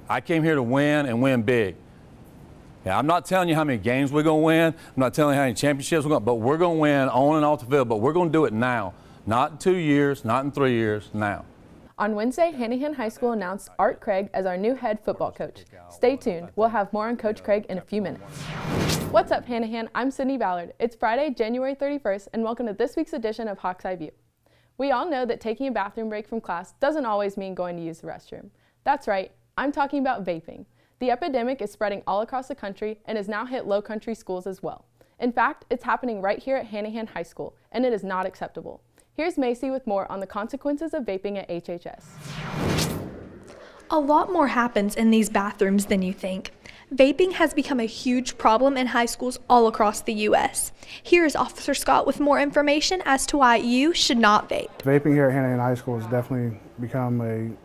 I came here to win and win big. Yeah, I'm not telling you how many games we're going to win. I'm not telling you how many championships we're going to, but we're going to win on and off the field, but we're going to do it now. Not in 2 years, not in 3 years, now. On Wednesday, Hanahan High School announced Art Craig as our new head football coach. Stay tuned. We'll have more on Coach Craig in a few minutes. What's up, Hanahan? I'm Sydney Ballard. It's Friday, January 31st, and welcome to this week's edition of Hawk's Eye View. We all know that taking a bathroom break from class doesn't always mean going to use the restroom. That's right, I'm talking about vaping. The epidemic is spreading all across the country and has now hit low country schools as well. In fact, it's happening right here at Hanahan High School, and it is not acceptable. Here's Macy with more on the consequences of vaping at HHS. A lot more happens in these bathrooms than you think. Vaping has become a huge problem in high schools all across the U.S. Here is Officer Scott with more information as to why you should not vape. Vaping here at Hanahan High School has definitely become an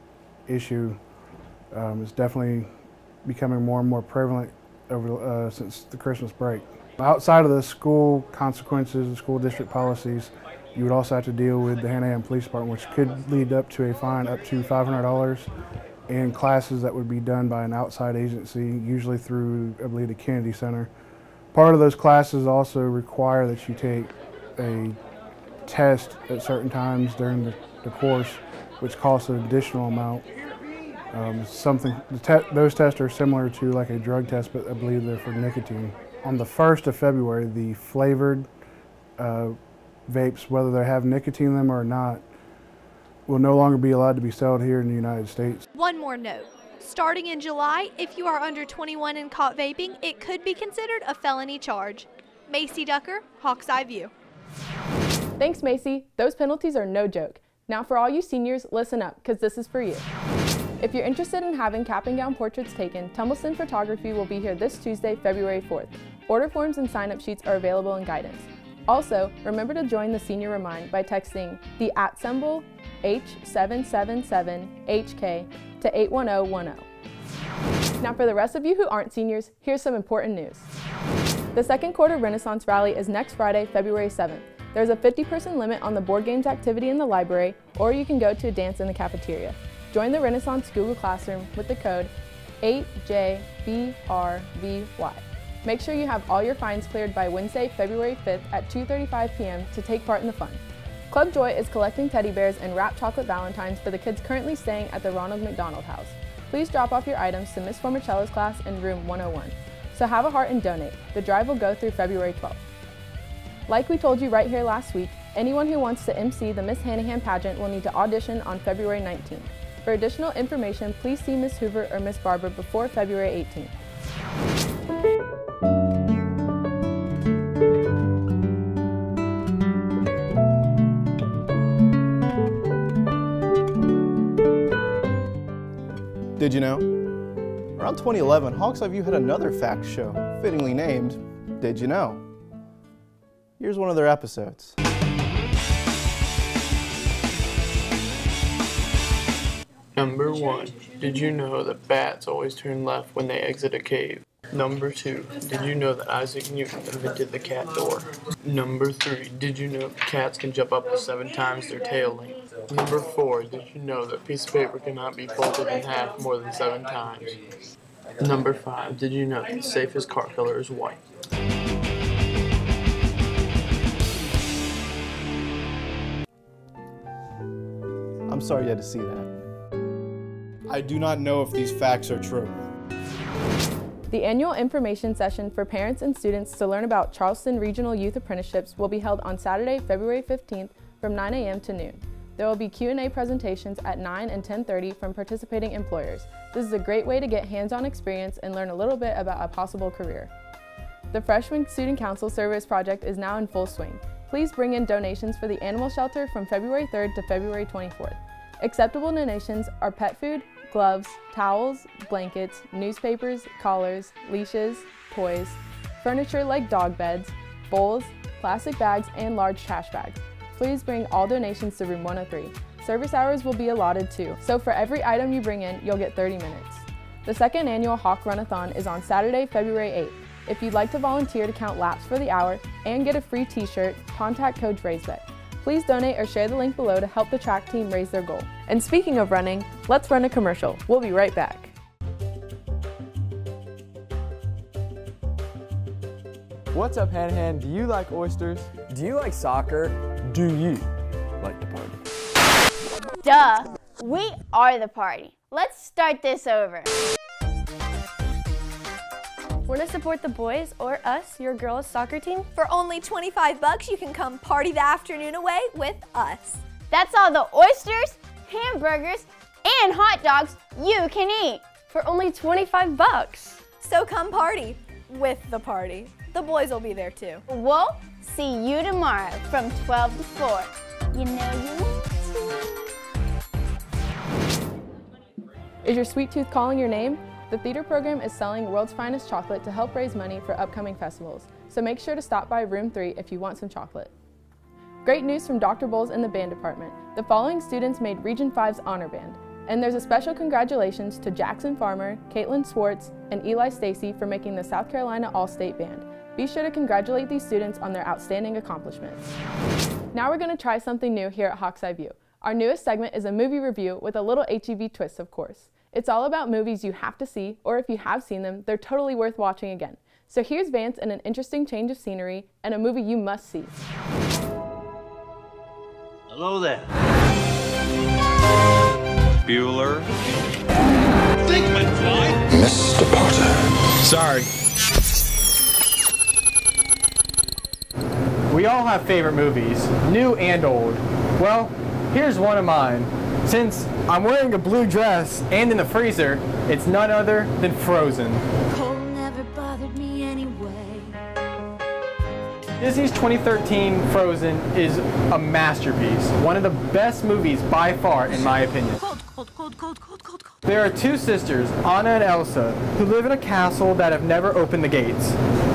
issue. It's definitely becoming more and more prevalent over since the Christmas break. Outside of the school consequences and school district policies, you would also have to deal with the Hanahan Police Department, which could lead up to a fine up to $500 and classes that would be done by an outside agency, usually through, I believe, the Kennedy Center. Part of those classes also require that you take a test at certain times during the course, which costs an additional amount. Those tests are similar to like a drug test, but I believe they're for nicotine. On the 1st of February, the flavored vapes, whether they have nicotine in them or not, will no longer be allowed to be sold here in the United States. One more note. Starting in July, if you are under 21 and caught vaping, it could be considered a felony charge. Macy Ducker, Hawk's Eye View. Thanks, Macy. Those penalties are no joke. Now for all you seniors, listen up, because this is for you. If you're interested in having cap and gown portraits taken, Tumbleson Photography will be here this Tuesday, February 4th. Order forms and sign-up sheets are available in guidance. Also, remember to join the Senior Remind by texting the @ symbol H777HK to 81010. Now for the rest of you who aren't seniors, here's some important news. The second quarter Renaissance Rally is next Friday, February 7th. There's a 50-person limit on the board games activity in the library, or you can go to a dance in the cafeteria. Join the Renaissance Google Classroom with the code 8JBRVY. Make sure you have all your fines cleared by Wednesday, February 5th at 2:35 p.m. to take part in the fun. Club Joy is collecting teddy bears and wrapped chocolate valentines for the kids currently staying at the Ronald McDonald House. Please drop off your items to Miss Formicello's class in room 101. So have a heart and donate. The drive will go through February 12th. Like we told you right here last week, anyone who wants to MC the Miss Hanahan pageant will need to audition on February 19th. For additional information, please see Miss Hoover or Miss Barber before February 18th. Did you know? Around 2011, Hawk's Eye View had another fact show, fittingly named, Did You Know? Here's one of their episodes. Number 1. Did you know that bats always turn left when they exit a cave? Number 2. Did you know that Isaac Newton invented the cat door? Number 3. Did you know that cats can jump up to 7 times their tail length? Number 4. Did you know that a piece of paper cannot be folded in half more than 7 times? Number 5. Did you know that the safest car color is white? I'm sorry you had to see that. I do not know if these facts are true. The annual information session for parents and students to learn about Charleston Regional Youth Apprenticeships will be held on Saturday, February 15th from 9 a.m. to noon. There will be Q&A presentations at 9 and 10:30 from participating employers. This is a great way to get hands-on experience and learn a little bit about a possible career. The Freshman Student Council Service Project is now in full swing. Please bring in donations for the animal shelter from February 3rd to February 24th. Acceptable donations are pet food, gloves, towels, blankets, newspapers, collars, leashes, toys, furniture like dog beds, bowls, plastic bags, and large trash bags. Please bring all donations to room 103. Service hours will be allotted too, so for every item you bring in, you'll get 30 minutes. The second annual Hawk Runathon is on Saturday, February 8th. If you'd like to volunteer to count laps for the hour and get a free t-shirt, contact Coach Raisbeck. Please donate or share the link below to help the track team raise their goal. And speaking of running, let's run a commercial. We'll be right back. What's up, Hanahan? Do you like oysters? Do you like soccer? Do you like to party? Duh, we are the party. Let's start this over. Want to support the boys or us, your girls' soccer team? For only $25, you can come party the afternoon away with us. That's all the oysters, hamburgers, and hot dogs you can eat. For only $25. So come party with the party. The boys will be there too. We'll see you tomorrow from 12 to 4. You know you want to. Is your sweet tooth calling your name? The theater program is selling World's Finest chocolate to help raise money for upcoming festivals, so make sure to stop by room 3 if you want some chocolate. Great news from Dr. Bowles and the band department. The following students made Region 5's honor band, and there's a special congratulations to Jackson Farmer, Caitlin Swartz, and Eli Stacy for making the South Carolina All-State Band. Be sure to congratulate these students on their outstanding accomplishments. Now we're going to try something new here at Hawk's Eye View. Our newest segment is a movie review with a little HEB twist, of course. It's all about movies you have to see, or if you have seen them, they're totally worth watching again. So here's Vance in an interesting change of scenery and a movie you must see. Hello there. Bueller. Dickman fly. Mr. Potter. Sorry. We all have favorite movies, new and old. Well, here's one of mine. Since I'm wearing a blue dress and in the freezer, it's none other than Frozen. Cold never bothered me anyway. Disney's 2013 Frozen is a masterpiece, one of the best movies by far in my opinion. Cold. There are two sisters, Anna and Elsa, who live in a castle that have never opened the gates.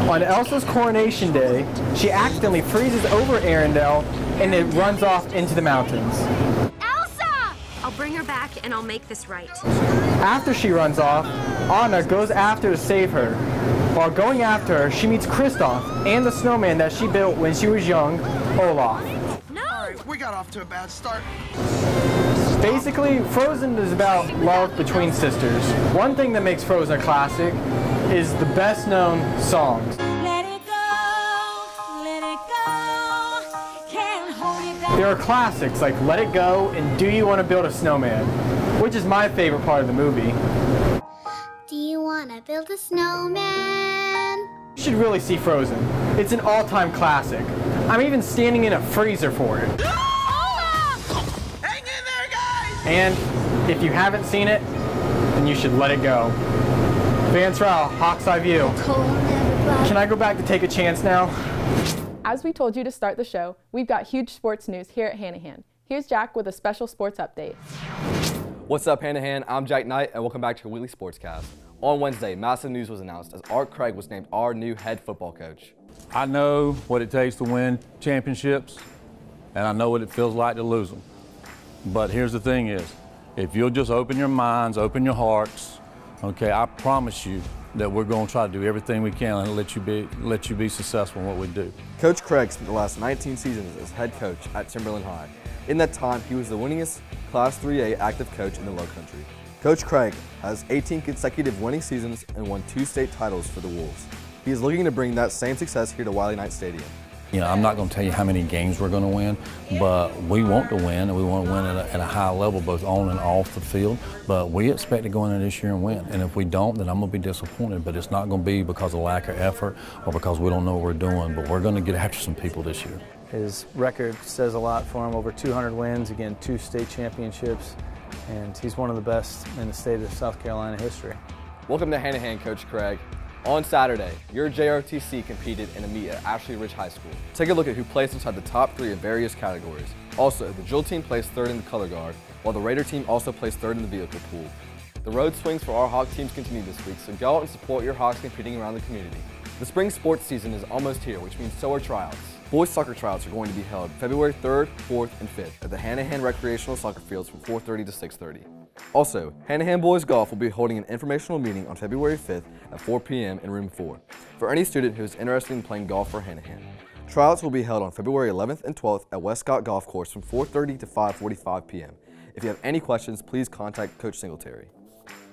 On Elsa's coronation day, she accidentally freezes over Arendelle and it runs off into the mountains. I'll bring her back and I'll make this right. After she runs off, Anna goes after to save her. While going after her, she meets Kristoff and the snowman that she built when she was young, Olaf. No! Alright, we got off to a bad start. Basically, Frozen is about love between sisters. One thing that makes Frozen a classic is the best known songs. Let it go, can't hold it back. There are classics like Let It Go and Do You Want to Build a Snowman, which is my favorite part of the movie. Do you want to build a snowman? You should really see Frozen. It's an all-time classic. I'm even standing in a freezer for it. Hang in there, guys! And if you haven't seen it, then you should let it go. Vance Rowell, Hawk's Eye View. Can I go back to Take a Chance now? As we told you to start the show, we've got huge sports news here at Hanahan. Here's Jack with a special sports update. What's up, Hanahan? I'm Jack Knight, and welcome back to your weekly sportscast. On Wednesday, massive news was announced as Art Craig was named our new head football coach. I know what it takes to win championships, and I know what it feels like to lose them. But here's the thing is, if you'll just open your minds, open your hearts, okay, I promise you that we're going to try to do everything we can and let you be successful in what we do. Coach Craig spent the last 19 seasons as head coach at Timberland High. In that time, he was the winningest Class 3A active coach in the Lowcountry. Coach Craig has 18 consecutive winning seasons and won 2 state titles for the Wolves. He is looking to bring that same success here to Wiley Knight Stadium. You know, I'm not going to tell you how many games we're going to win, but we want to win, and we want to win at a high level, both on and off the field. But we expect to go in there this year and win. And if we don't, then I'm going to be disappointed. But it's not going to be because of lack of effort or because we don't know what we're doing. But we're going to get after some people this year. His record says a lot for him. Over 200 wins, again, 2 state championships, and he's one of the best in the state of South Carolina history. Welcome to Hanahan, Coach Craig. On Saturday, your JRTC competed in a meet at Ashley Ridge High School. Take a look at who placed inside the top 3 of various categories. Also, the drill team placed 3rd in the color guard, while the Raider team also placed 3rd in the vehicle pool. The road swings for our Hawk teams continue this week, so go out and support your Hawks competing around the community. The spring sports season is almost here, which means so are tryouts. Boys soccer tryouts are going to be held February 3rd, 4th, and 5th at the Hanahan Recreational Soccer Fields from 4:30 to 6:30. Also, Hanahan Boys Golf will be holding an informational meeting on February 5th at 4 p.m. in room 4 for any student who is interested in playing golf for Hanahan. Tryouts will be held on February 11th and 12th at Westcott Golf Course from 4:30 to 5:45 p.m. If you have any questions, please contact Coach Singletary.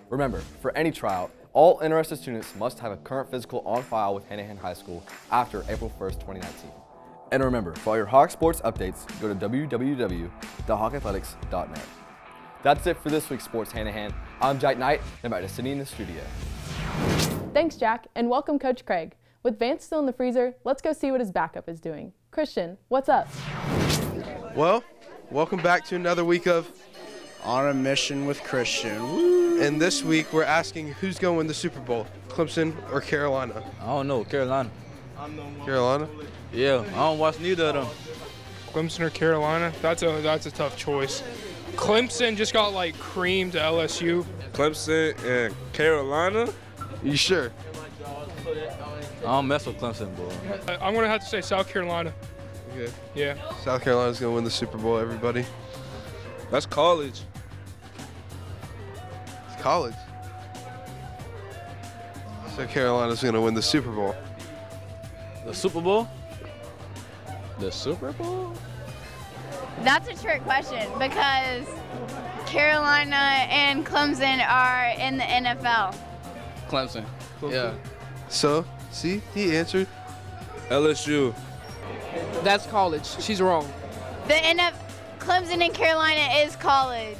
Remember, for any tryout, All interested students must have a current physical on file with Hanahan High School after April 1st, 2019. And remember, for all your Hawk sports updates, go to www.hawkathletics.net. That's it for this week's Sports Hanahan. I'm Jack Knight, and I'm back to Sydney in the studio. Thanks, Jack, and welcome Coach Craig. With Vance still in the freezer, let's go see what his backup is doing. Christian, what's up? Well, welcome back to another week of On a Mission with Christian. Woo. And this week we're asking who's going to win the Super Bowl, Clemson or Carolina? I don't know, Carolina. Carolina? Yeah, I don't watch neither of them. Clemson or Carolina? That's a tough choice. Clemson just got like creamed to LSU. Clemson and Carolina? You sure? I don't mess with Clemson, boy. I'm going to have to say South Carolina. Okay. Yeah. South Carolina's going to win the Super Bowl, everybody. That's college. It's college. So Carolina's going to win the Super Bowl. The Super Bowl? The Super Bowl? That's a trick question because Carolina and Clemson are in the NFL. Clemson. Yeah. So, see, he answered. LSU. That's college. She's wrong. Clemson and Carolina is college.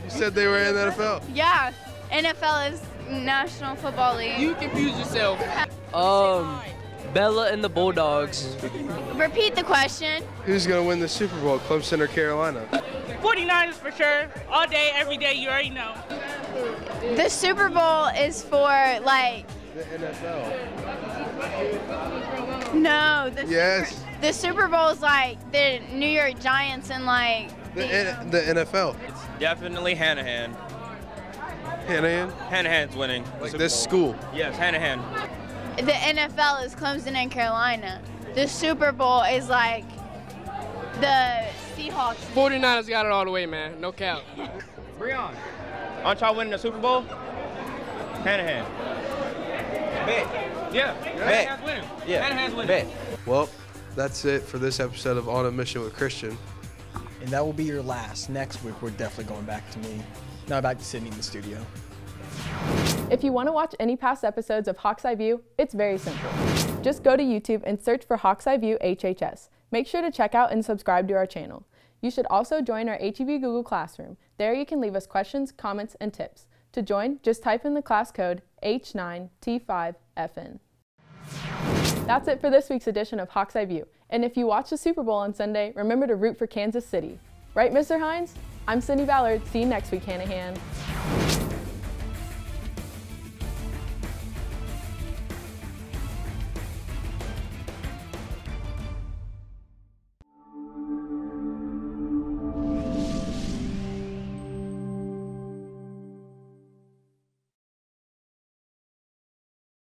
You said they were in the NFL. Yeah, NFL is National Football League. You confuse yourself. Bella and the Bulldogs. Repeat the question. Who's going to win the Super Bowl, Clemson or Carolina? 49ers for sure. All day, every day, you already know. The Super Bowl is for, like... The NFL. No. Yes. The Super Bowl is like the New York Giants and like... The NFL. It's definitely Hanahan. Hanahan? Hanahan's winning. Like this school? Yes, Hanahan. The NFL is Clemson and Carolina. The Super Bowl is like the Seahawks. 49ers got it all the way, man. No cap. Breon, aren't y'all winning the Super Bowl? Hanahan. Bet. Yeah. Hanahan's winning. Yeah. Hanahan's winning. Bet. Well, that's it for this episode of On a Mission with Christian. And that will be your last. Next week, we're definitely going back to me. Now back to Sydney in the studio. If you want to watch any past episodes of Hawk's Eye View, it's very simple. Just go to YouTube and search for Hawk's Eye View HHS. Make sure to check out and subscribe to our channel. You should also join our HEV Google Classroom. There you can leave us questions, comments, and tips. To join, just type in the class code H9T5FN. That's it for this week's edition of Hawk's Eye View. And if you watch the Super Bowl on Sunday, remember to root for Kansas City. Right, Mr. Hines? I'm Sydney Ballard. See you next week, Hanahan.